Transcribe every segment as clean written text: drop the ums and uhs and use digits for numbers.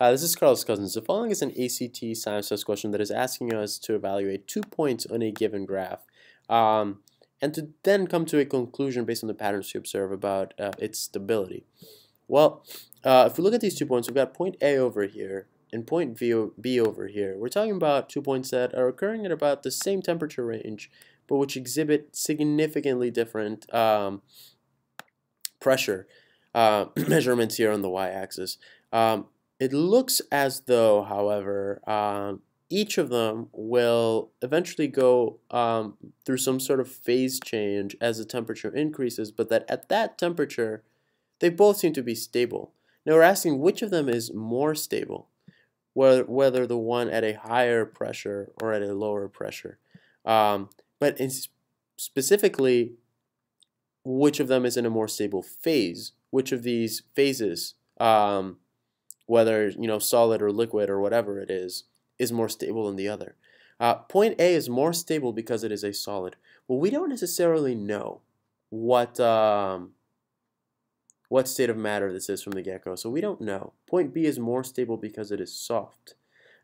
Hi, this is Carlos Cousins. The following is an ACT science test question that is asking us to evaluate 2 points on a given graph and to then come to a conclusion based on the patterns you observe about its stability. Well, if we look at these 2 points, we've got point A over here and point B over here. We're talking about 2 points that are occurring at about the same temperature range, but which exhibit significantly different pressure measurements here on the y-axis. It looks as though, however, each of them will eventually go through some sort of phase change as the temperature increases, but that at that temperature, they both seem to be stable. Now we're asking which of them is more stable, whether the one at a higher pressure or at a lower pressure. But specifically, which of them is in a more stable phase? Which of these phases, whether solid or liquid or whatever it is more stable than the other? Point A is more stable because it is a solid. Well, we don't necessarily know what state of matter this is from the get-go, so we don't know. Point B is more stable because it is soft.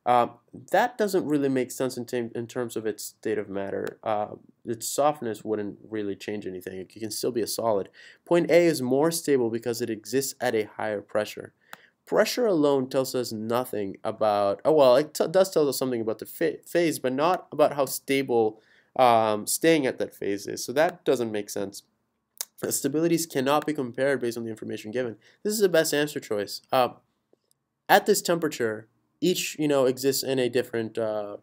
That doesn't really make sense in terms of its state of matter. Its softness wouldn't really change anything. It can still be a solid. Point A is more stable because it exists at a higher pressure. Pressure alone tells us nothing about, it does tell us something about the phase, but not about how stable staying at that phase is. So that doesn't make sense. The stabilities cannot be compared based on the information given. This is the best answer choice. At this temperature, each exists in a different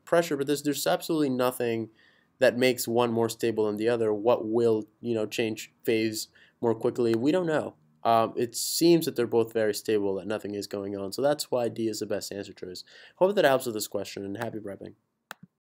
pressure, but there's absolutely nothing that makes one more stable than the other. What will change phase more quickly? We don't know. It seems that they're both very stable, that nothing is going on. So that's why D is the best answer choice. Hope that helps with this question, and happy prepping.